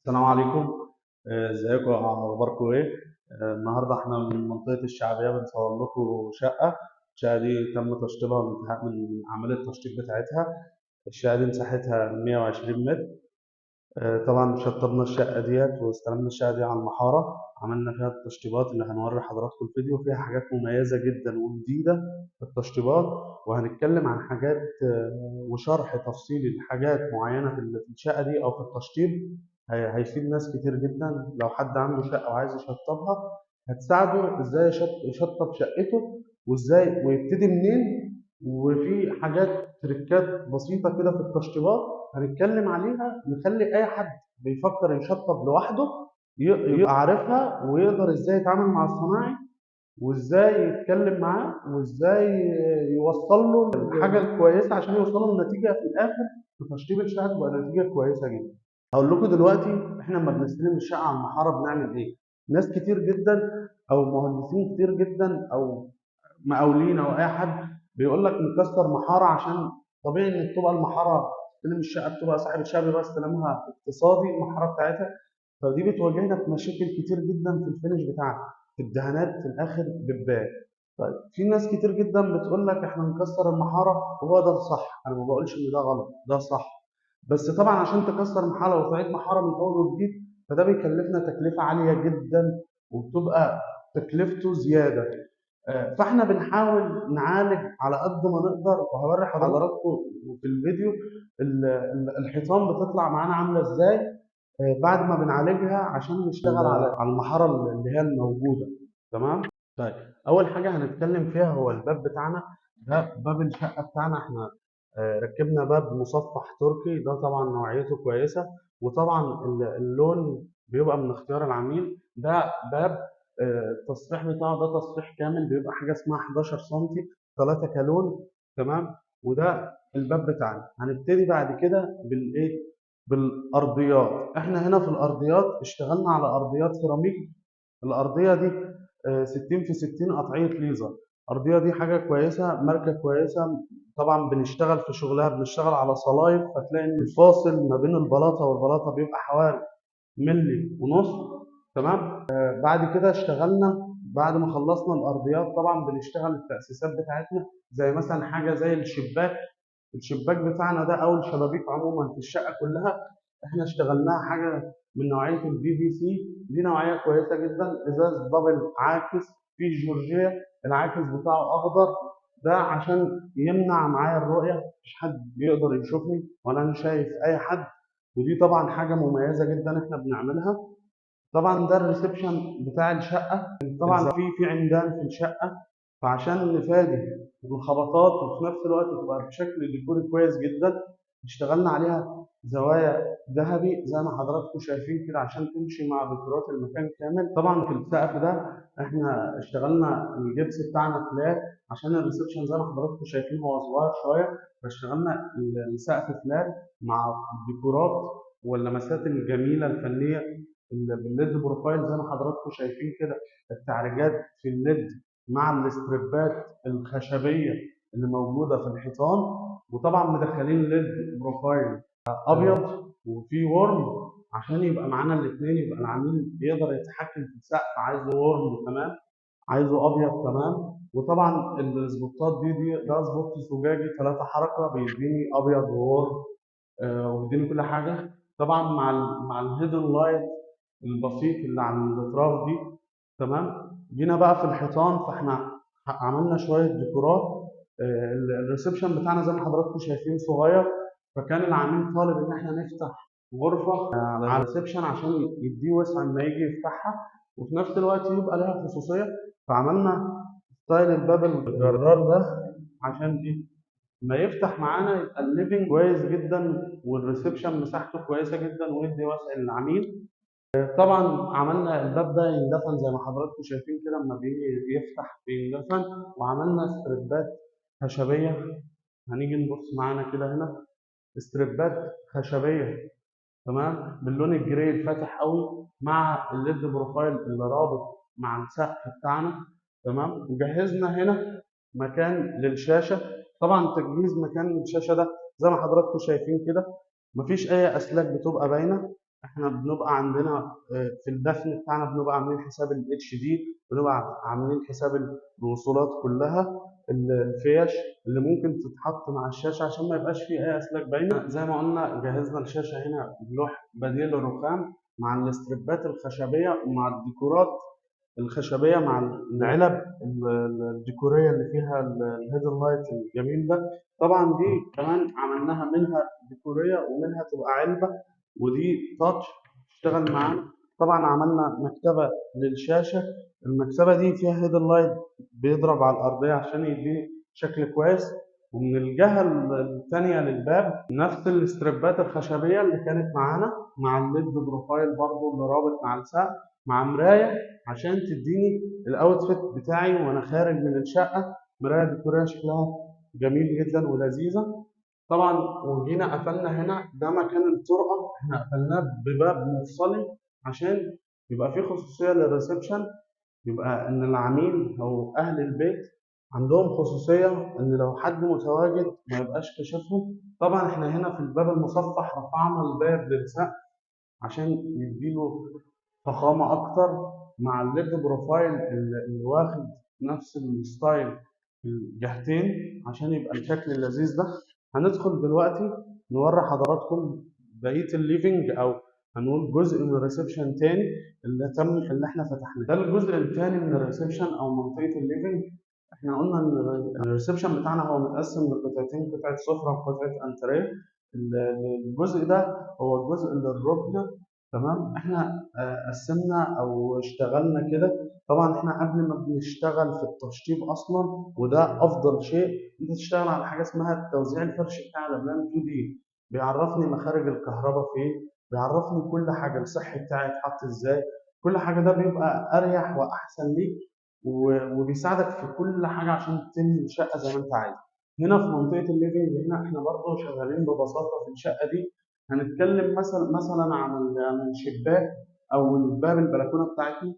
السلام عليكم. ازيكم، اخباركم ايه؟ النهارده احنا من منطقه الشعبيه بنصور لكم شقه. الشقه دي تم تشطيبها من اعمال التشطيب بتاعتها. الشقه دي مساحتها 120 متر. طبعا شطبنا الشقه ديت واستلمنا الشقه دي على المحاره، عملنا فيها التشطيبات اللي هنوري حضراتكم الفيديو. فيها حاجات مميزه جدا وجديده في التشطيبات، وهنتكلم عن حاجات وشرح تفصيلي لحاجات معينه في الشقه دي او في التشطيب. هيفيد ناس كتير جدا. لو حد عنده شقه وعايز يشطبها هتساعده ازاي يشطب شقته وازاي ويبتدي منين. وفي حاجات تريكات بسيطه كده في التشطيبات هنتكلم عليها، نخلي اي حد بيفكر يشطب لوحده يبقى عارفها، ويقدر ازاي يتعامل مع الصناعي وازاي يتكلم معاه وازاي يوصل له الحاجه الكويسه عشان يوصلوا للنتيجه في الاخر. في تشطيب الشقه تبقى نتيجه كويسه جدا. هقول لكم دلوقتي احنا لما بنستلم الشقه على المحاره بنعمل ايه. ناس كتير جدا او مهندسين كتير جدا او مقاولين او اي حد بيقول لك نكسر محاره، عشان طبيعي ان بتبقى المحاره تستلم الشقه، بتبقى صاحب الشقه بيبقى استلامها اقتصادي المحاره بتاعتها. فدي بتواجهنا في مشاكل كتير جدا في الفينش بتاعنا، في الدهانات في الاخر بتبان. طيب في ناس كتير جدا بتقول لك احنا نكسر المحاره، وهو ده الصح. انا ما بقولش ان ده غلط، ده صح. بس طبعا عشان تكسر محاره وتعيد محاره من اول وجديد فده بيكلفنا تكلفه عاليه جدا، وبتبقى تكلفته زياده. فاحنا بنحاول نعالج على قد ما نقدر، وهوري حضراتكم في الفيديو الحيطان بتطلع معانا عامله ازاي بعد ما بنعالجها عشان نشتغل على المحاره اللي هي الموجوده. تمام. طيب اول حاجه هنتكلم فيها هو الباب بتاعنا. ده باب الشقه بتاعنا احنا. ركبنا باب مصفح تركي، ده طبعا نوعيته كويسه، وطبعا اللون بيبقى من اختيار العميل. ده باب التصريح بتاعه ده تصريح كامل، بيبقى حاجه اسمها 11 سم 3 كالون. تمام. وده الباب بتاعنا. هنبتدي بعد كده بالايه، بالارضيات. احنا هنا في الارضيات اشتغلنا على ارضيات سيراميك. الارضيه دي 60 في 60 قطعيه ليزر. الارضيه دي حاجه كويسه، ماركه كويسه. طبعا بنشتغل في شغلها بنشتغل على صلايف، فتلاقي ان الفاصل ما بين البلاطه والبلاطه بيبقى حوالي ملي ونص. تمام. بعد كده اشتغلنا، بعد ما خلصنا الارضيات طبعا بنشتغل التاسيسات بتاعتنا، زي مثلا حاجه زي الشباك. الشباك بتاعنا ده او الشبابيك عموما في الشقه كلها احنا اشتغلناها حاجه من نوعيه البي في سي. دي نوعيه كويسه جدا، ازاز دبل عاكس في جورجيا، العاكس بتاعه اخضر. ده عشان يمنع معايا الرؤيه، مش حد يقدر يشوفني ولا انا شايف اي حد. ودي طبعا حاجه مميزه جدا احنا بنعملها. طبعا ده الريسبشن بتاع الشقه. طبعا في عمدان في الشقه، فعشان نفادي الخبطات وفي نفس الوقت تبقى بشكل ديكوري كويس جدا اشتغلنا عليها زوايا ذهبي زي ما حضراتكم شايفين كده عشان تمشي مع ديكورات المكان كامل. طبعا في السقف ده احنا اشتغلنا الجبس بتاعنا فلات، عشان الريسبشن زي ما حضراتكم شايفين هو صغير شويه، فاشتغلنا السقف فلات مع الديكورات واللمسات الجميله الفنيه بالليد بروفايل زي ما حضراتكم شايفين كده. التعريجات في الليد مع الاستريبات الخشبيه اللي موجوده في الحيطان. وطبعا مدخلين ليد بروفايل ابيض وفي ورم عشان يبقى معانا الاثنين، يبقى العميل يقدر يتحكم في السقف، عايزه ورم تمام، عايزه ابيض تمام. وطبعا السبوتات دي ده سبوت زجاجي 3 حركه بيديني ابيض وورم وبيديني كل حاجه. طبعا مع الهيدن لايت البسيط اللي على الاطراف دي. تمام. جينا بقى في الحيطان فاحنا عملنا شويه ديكورات. الريسبشن بتاعنا زي ما حضراتكم شايفين صغير، فكان العميل طالب ان احنا نفتح غرفه على الريسبشن عشان يديه وسع لما يجي يفتحها، وفي نفس الوقت يبقى لها خصوصيه. فعملنا ستايل الباب الجرار ده عشان ايه، ما يفتح معانا يبقى الليفنج كويس جدا والريسبشن مساحته كويسه جدا ويدي وسع للعميل. طبعا عملنا الباب ده يندفن زي ما حضراتكم شايفين كده، لما بيجي يفتح بيندفن. وعملنا استريبات خشبيه. هنيجي نبص معانا كده هنا، استريبات خشبيه تمام باللون الجراي الفاتح قوي مع الليد بروفايل اللي رابط مع السقف بتاعنا. تمام. وجهزنا هنا مكان للشاشه. طبعا تجهيز مكان الشاشه ده زي ما حضراتكم شايفين كده، مفيش اي اسلاك بتبقى باينه. احنا بنبقى عندنا في الدفن بتاعنا بنبقى عاملين حساب الاتش دي، بنبقى عاملين حساب الوصولات كلها، الفيش اللي ممكن تتحط مع الشاشه عشان ما يبقاش فيه اي اسلاك باينه. زي ما قلنا جهزنا الشاشه هنا بلوح بديل الرخام مع الاستربات الخشبيه ومع الديكورات الخشبيه مع العلب الديكوريه اللي فيها الهيدن لايت الجميل ده. طبعا دي كمان عملناها منها ديكوريه ومنها تبقى علبه، ودي تاتش تشتغل معانا. طبعا عملنا مكتبه للشاشه، المكتبه دي فيها هيدن لايت بيضرب على الارضيه عشان يديني شكل كويس. ومن الجهه الثانيه للباب نفس الاستربات الخشبيه اللي كانت معانا مع الليد بروفايل برضو اللي رابط مع السقف مع مرايه عشان تديني الاوتفيت بتاعي وانا خارج من الشقه. مرايه ديكوريه شكلها جميل جدا ولذيذه. طبعا وجينا قفلنا هنا ده مكان الطرقه، احنا قفلناه بباب مفصلي عشان يبقى فيه خصوصيه للريسبشن، يبقى ان العميل او اهل البيت عندهم خصوصيه ان لو حد متواجد ما يبقاش كشفهم. طبعا احنا هنا في الباب المصفح رفعنا الباب للسقف عشان يديله فخامة أكتر مع الليد بروفايل اللي واخد نفس الستايل في الجهتين عشان يبقى الشكل اللذيذ ده. هندخل دلوقتي نوري حضراتكم بقية الليفينج أو هنقول جزء من الريسبشن تاني اللي احنا فتحناه. ده الجزء التاني من الريسبشن أو منطقة الليفينج. احنا قلنا ان الريسبشن بتاعنا هو متقسم لقطعتين، قطعة سفرة وقطعة انتريه. الجزء ده هو الجزء اللي الركنة تمام. احنا قسمنا او اشتغلنا كده. طبعا احنا قبل ما بنشتغل في التشطيب اصلا وده افضل شيء انت تشتغل على حاجه اسمها توزيع الفرش بتاع الابلان 2 دي، بيعرفني مخارج الكهرباء فين، بيعرفني كل حاجه الصحي بتاعي اتحط ازاي. كل حاجه ده بيبقى اريح واحسن ليك وبيساعدك في كل حاجه عشان تبني الشقه زي ما انت عايز. هنا في منطقه الليفينج هنا احنا برضه شغالين ببساطه في الشقه دي. هنتكلم مثلا عن الشباك او الباب البلكونه بتاعتي.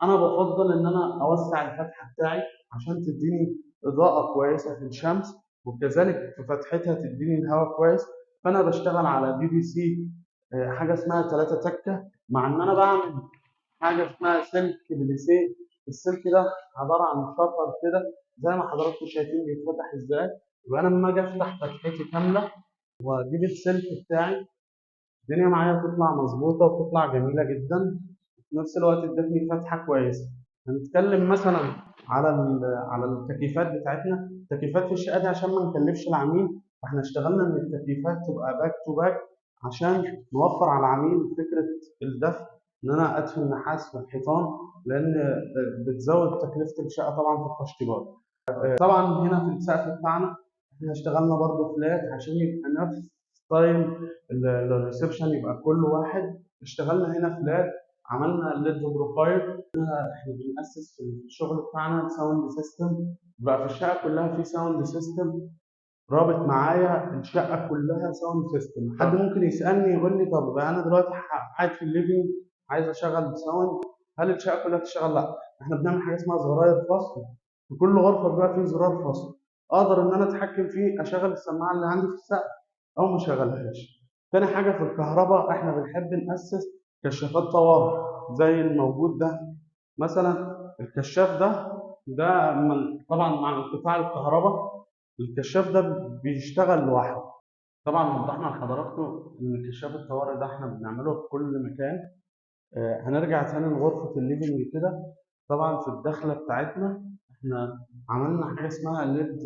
انا بفضل ان انا اوسع الفتحه بتاعي عشان تديني اضاءه كويسه في الشمس، وكذلك في فتحتها تديني الهواء كويس. فانا بشتغل على PVC حاجه اسمها 3 تكه، مع ان انا بعمل حاجه اسمها سلك بليسيه. السلك ده عباره عن شفر كده زي ما حضراتكم شايفين بيتفتح ازاي. يبقى انا لما اجي افتح فتحتي كامله واجيب السلك بتاعي الدنيا معايا تطلع مظبوطة وتطلع جميلة جدا، وفي نفس الوقت ادتني فتحة كويسة. هنتكلم مثلا على التكييفات بتاعتنا. التكييفات في الشقة دي عشان ما نكلفش العميل فاحنا اشتغلنا ان التكييفات تبقى باك تو باك عشان نوفر على العميل فكرة الدفء، ان انا ادفن نحاس في الحيطان لان بتزود تكلفة الشقة طبعا في التشطيبات. طبعا هنا في السقف بتاعنا احنا اشتغلنا برضه فلات عشان يبقى نفس ستايل الريسبشن يبقى كل واحد. اشتغلنا هنا فلات، عملنا ليد بروفايل. احنا بنأسس في الشغل بتاعنا ساوند سيستم، بقى في الشقه كلها في ساوند سيستم رابط معايا الشقه كلها ساوند سيستم. حد ممكن يسالني يقول لي طب انا دلوقتي قاعد في الليفينج عايز اشغل ساوند، هل الشقه كلها تشتغل؟ لا، احنا بنعمل حاجه اسمها زراير فصل. في كل غرفه بيبقى فيه زرار فصل اقدر ان انا اتحكم فيه، اشغل السماعه اللي عندي في السقف او ما اشغلهاش. تاني حاجه في الكهرباء احنا بنحب ناسس كشافات طوارئ زي الموجود ده مثلا. الكشاف ده طبعا مع انقطاع الكهرباء الكشاف ده بيشتغل لوحده. طبعا وضحنا لحضراتكم ان كشاف الطوارئ ده احنا بنعمله في كل مكان. هنرجع تاني لغرفة الليفنج كده. طبعا في الدخلة بتاعتنا احنا عملنا حاجة اسمها ليد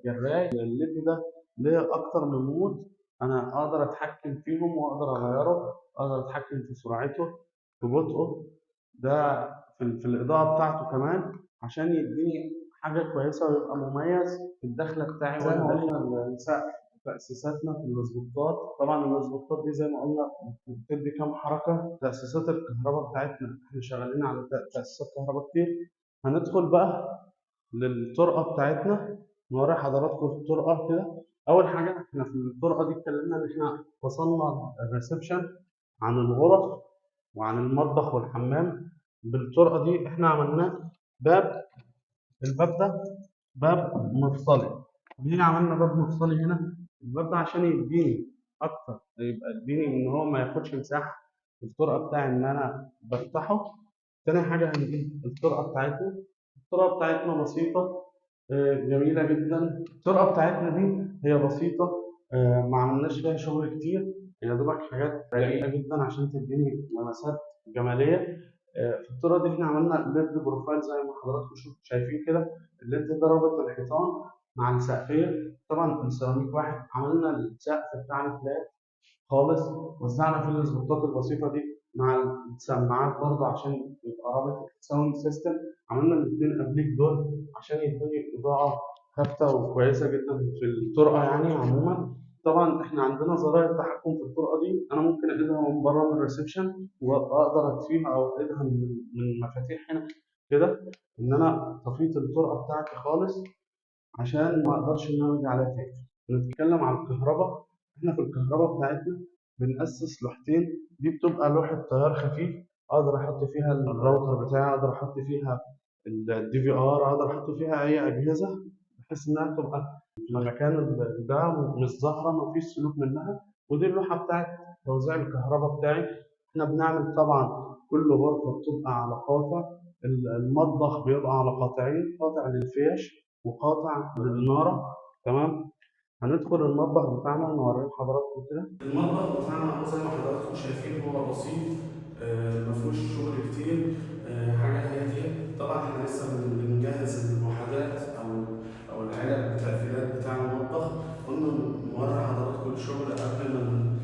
جراي. الليد ده ليه أكتر من مود، أنا أقدر أتحكم فيهم وأقدر أغيره، أقدر أتحكم في سرعته في بطئه. ده في الإضاءة بتاعته كمان عشان يديني حاجة كويسة ويبقى مميز في الدخلة بتاعي. زي ما قلنا السقف تأسيساتنا في الاسبوتات. طبعا الاسبوتات دي زي ما قلنا بتدي كام حركة. تأسيسات الكهرباء بتاعتنا احنا شغالين على تأسيسات كهرباء كتير. هندخل بقى للطرقة بتاعتنا نوري حضراتكم الطرقة كده. أول حاجة احنا في الطرقة دي اتكلمنا إن احنا فصلنا الريسبشن عن الغرف وعن المطبخ والحمام. بالطرقة دي احنا عملناه باب. الباب ده باب مفصلي. ليه عملنا باب مفصلي هنا؟ الباب ده عشان يديني اكتر، يبقى يديني ان هو ما ياخدش مساحه الطرقة بتاعي إن أنا بفتحه. تاني حاجة هنجيب الطرقة بتاعتنا. الطرقة بتاعتنا بسيطة، جميلة جدا. الطرقة بتاعتنا دي هي بسيطة، ما عملناش فيها شغل كتير، يا دوبك حاجات رقيقة جدا عشان تديني لمسات جمالية. في الطرقة دي احنا عملنا ليد بروفايل زي ما حضراتكم شايفين كده. الليد ده رابط الحيطان مع السقفية. طبعا السيراميك واحد. عملنا السقف بتاعنا فلات خالص، وزعنا فيه السبوتات البسيطة دي مع السماعات برضه عشان يبقى رابط الساوند سيستم. عملنا الاتنين قبليك دول عشان يدوني إضاءة خافتة وكويسة جدا في الطرقة يعني عموما. طبعا احنا عندنا زراير تحكم في الطرقة دي، أنا ممكن أجيبها من بره من الريسبشن وأقدر أطفيها أو أجيبها من مفاتيح هنا كده، إن أنا طفيت الطرقة بتاعتي خالص عشان ما اقدرش ان انا ارجع عليها تاني. نتكلم عن الكهرباء. احنا في الكهرباء بتاعتنا بنأسس لوحتين. دي بتبقى لوحة تيار خفيف، اقدر احط فيها الراوتر بتاعي، اقدر احط فيها الدي في ار، اقدر احط فيها اي اجهزة بحيث انها تبقى في المكان ده مش ظاهرة، مفيش سلوك منها. ودي اللوحة بتاعت توزيع الكهرباء بتاعي. احنا بنعمل طبعا كل غرفة بتبقى على قاطع. المطبخ بيبقى على قاطعين، قاطع للفيش وقاطع للنارة. تمام. هندخل المطبخ بتاعنا نوريه لحضراتكم كده. المطبخ بتاعنا هو زي ما حضراتكم شايفين هو بسيط، ما فيهوش شغل كتير، حاجة هادية. طبعا احنا لسه بنجهز الوحدات أو العلب التقفيلات بتاع المطبخ. قلنا نوري حضراتكم الشغل قبل ما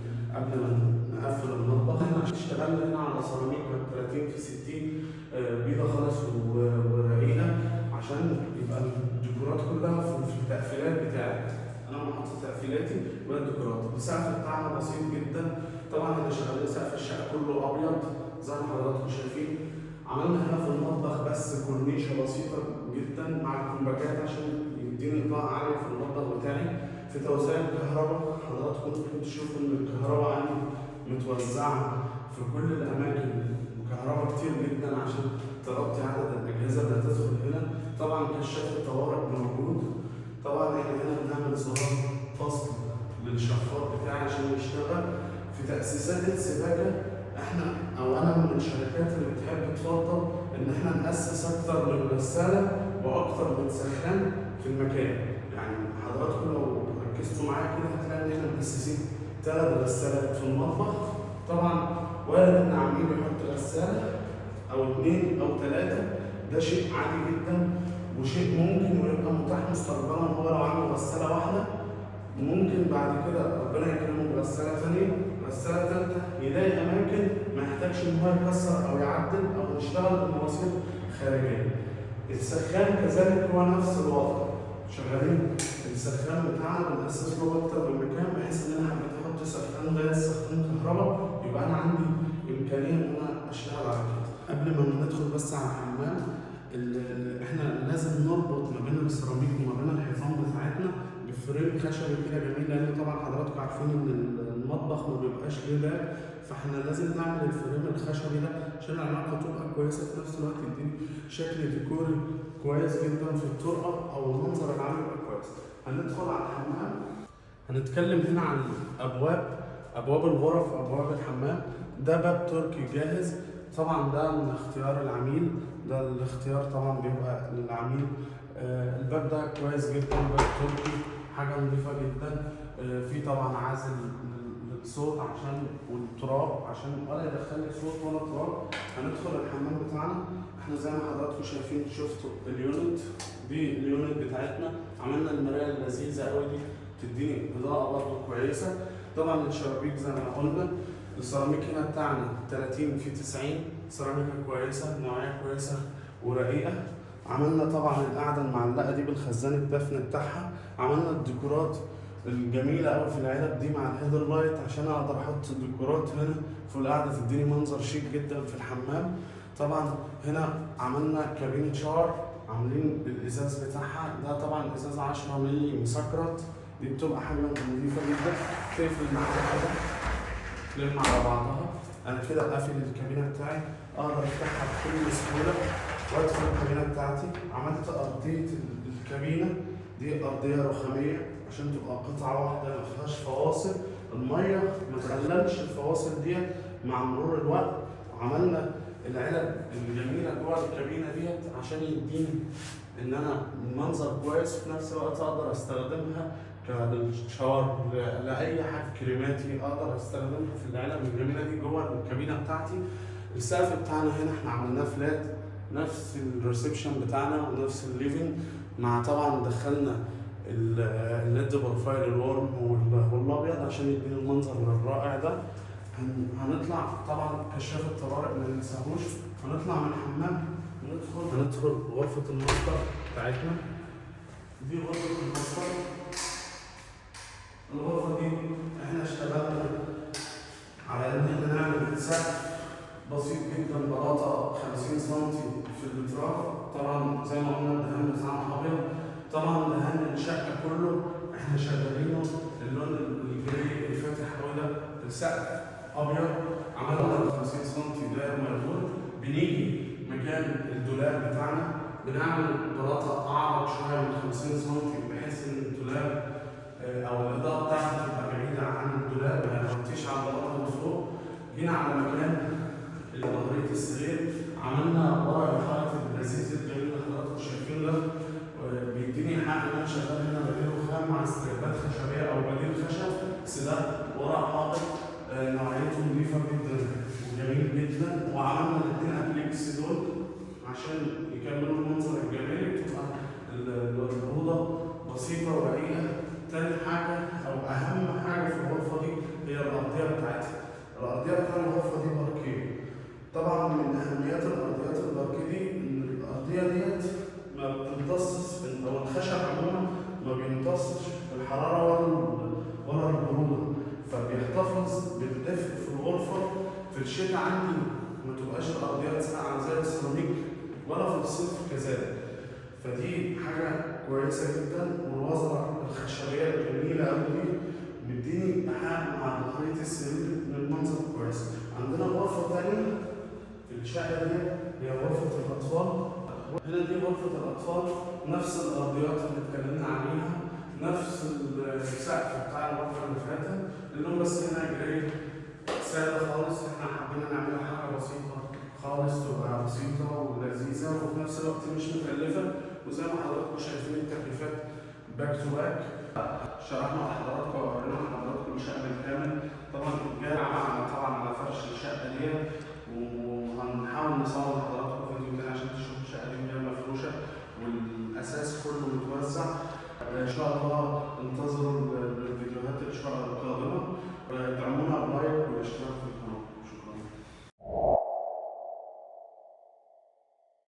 نقفل المطبخ. احنا اشتغلنا هنا على سيراميك 30 في 60، بيضة خالص ورقيقة عشان يبقى الديكورات كلها في التقفيلات بتاعتي. انا بحط تقفيلاتي والديكورات. السقف بتاعنا بسيط جدا. طبعا احنا شغالين سقف الشقه كله ابيض زي ما حضراتكم شايفين. عملنا هنا في المطبخ بس كورنيشه بسيطه جدا مع الكومباكات عشان يديني اضاءه عاليه في المطبخ بتاعي. في توزيع الكهرباء حضراتكم ممكن تشوفوا ان الكهرباء عندي متوزعه في كل الاماكن، كهرباء كتير جدا عشان تغطي عدد الاجهزه اللي هتدخل هنا. طبعا كشاف الطوارئ موجود. طبعا احنا هنا بنعمل زرار فصل للشفاط بتاعي عشان يشتغل. في تأسيسات السباكة احنا او انا من الشركات اللي بتحب تفضل ان احنا نأسس اكتر من غسالة واكتر من سخان في المكان. يعني حضراتكم لو ركزتوا معايا كده هتلاقي ان احنا مأسسين 3 غسالات في المطبخ. طبعا وارد ان عميل يحط غسالة او 2 او 3، ده شيء عادي جدا وشيء ممكن ويبقى متاح مستقبلا. هو لو عمل غسالة واحدة ممكن بعد كده ربنا يكرمه بغسالة ثانية، غسالة ثالثة، يلاقي أماكن ما يحتاجش إن هو يكسر أو يعدل أو يشتغل بمواسير خارجية. السخان كذلك هو نفس الوضع. شغالين السخان بتاعنا بنأسس له أكتر من مكان بحيث إن أنا حبيت أحط سخان غاز سخان كهرباء يبقى أنا عندي إمكانية إن أنا أشتغل على كده. قبل ما ندخل بس على الحمام، احنا لازم نربط ما بين السيراميك وما بين الحيطان بتاعتنا بفريم خشبي كده جميل، لان طبعا حضراتكم عارفين ان المطبخ ما بيبقاش ليه باب، فاحنا لازم نعمل الفريم الخشبي ده عشان العلاقه تبقى كويسه في نفس الوقت يديني شكل ديكوري كويس جدا في الطرقه او المنظر العام يبقى كويس. هندخل على الحمام. هنتكلم هنا عن ابواب الغرف وابواب الحمام. ده باب تركي جاهز. طبعا ده من اختيار العميل، ده الاختيار طبعا بيبقى للعميل. الباب ده كويس جدا، باب تركي، حاجه نظيفه جدا. في طبعا عازل للصوت عشان والتراب عشان ولا يدخل لي صوت ولا تراب. هندخل الحمام بتاعنا. احنا زي ما حضراتكم شايفين شفتوا اليونت دي، اليونت بتاعتنا عملنا المرايه اللذيذه قوي دي تديني اضاءه برضه كويسه. طبعا الشبابيك زي ما قلنا. السيراميك هنا بتاعنا 30 في 90، سيراميكا كويسه، نوعيه كويسه ورقيقه. عملنا طبعا القعده المعلقه دي بالخزان الدفن بتاعها. عملنا الديكورات الجميله قوي في العلب دي مع الهيدر لايت عشان اقدر احط الديكورات هنا في القعده تديني منظر شيك جدا في الحمام. طبعا هنا عملنا كابينة شاور، عاملين الازاز بتاعها ده طبعا ازاز 10 مللي مسكرت. دي بتبقى حاجه نظيفه جدا، تقفل معاها كده تلم على بعضها. انا كده قافل الكابينه بتاعي، اقدر افتحها بكل سهوله وادخل الكابينه بتاعتي. عملت ارضيه الكابينه دي ارضيه رخاميه عشان تبقى قطعه واحده ما فيهاش فواصل. الميه ما تخللش الفواصل دي مع مرور الوقت. وعملنا العلب الجميله جوه الكابينه ديت عشان يديني ان انا المنظر كويس، وفي نفس الوقت اقدر استخدمها كشاور لاي حاجه كريماتي، اقدر استخدمها في العلب الجميله دي جوه الكابينه بتاعتي. السقف بتاعنا هنا احنا عملناه فلات، نفس الريسبشن بتاعنا ونفس الليفنج، مع طبعا دخلنا الليد بروفايل الورم والابيض عشان يدينا المنظر الرائع ده. هنطلع طبعا كشاف الطوارئ ما ننساهوش. هنطلع من الحمام هندخل غرفة الماستر بتاعتنا. دي غرفة الماستر. الغرفة دي احنا اشتغلنا على ان احنا نعمل سقف بسيط جدا، بلاطة 50 سم في الاطراف. طبعا زي ما قلنا الدهان بتاعنا ابيض. طبعا دهان الشقة كله احنا شغالينه اللون الجراي الفاتح قوي ده. السقف ابيض، عملنا 50 سم داير مردود. بنيجي مكان الدولاب بتاعنا بنعمل بلاطة اعرض شوية من 50 سم بحيث ان الدولاب او الاضاءة بتاعته تبقى بعيدة عن الدولاب، ما تغطيش على البلاطة من فوق. جينا على مكان ظهرية السرير، عملنا ورق الحائط اللذيذ الجميل اللي حضراتكم شايفينه ده، بيديني حق ان انا شغال هنا بديل رخام مع استريبات خشبيه او بديل خشب، بس ده ورق حائط نوعيته نظيفه جدا وجميل جدا. وعملنا الاثنين ابليكس دول عشان يكملوا المنظر الجمالي، تبقى الاوضه بسيطه ورقيقه. تاني حاجه او اهم حاجه في الغرفه دي هي الارضيه بتاعتها. الارضيه بتاع الغرفه دي باركيه. طبعا من اهميات الارضيات الباركيه دي ان الارضيه ديت ما بتمتصش او الخشب عموما ما بيمتصش الحراره ولا البروده، فبيحتفظ بالدفء في الغرفه. في الشتاء عندي ما تبقاش الارضيات ساقعه زي السيراميك، ولا في الصيف كذلك. فدي حاجه كويسه جدا. والوزره الخشبيه الجميله قوي دي بتديني ايحاء مع ظهريه السرير من المنظر كويس. عندنا غرفه ثانيه في الشقه دي هي غرفه الاطفال. هنا دي غرفة الأطفال، نفس الأرضيات اللي اتكلمنا عليها، نفس السقف بتاع الغرفة اللي فاتت، اللون بس هنا جراي سادة خالص. احنا حبينا نعملها حاجة بسيطة خالص، تبقى بسيطة ولذيذة وفي نفس الوقت مش مكلفة. وزي ما حضراتكم شايفين التكييفات باك تو باك. شرحنا لحضراتكم وورينا لحضراتكم الشقة بالكامل. طبعا جاي طبعا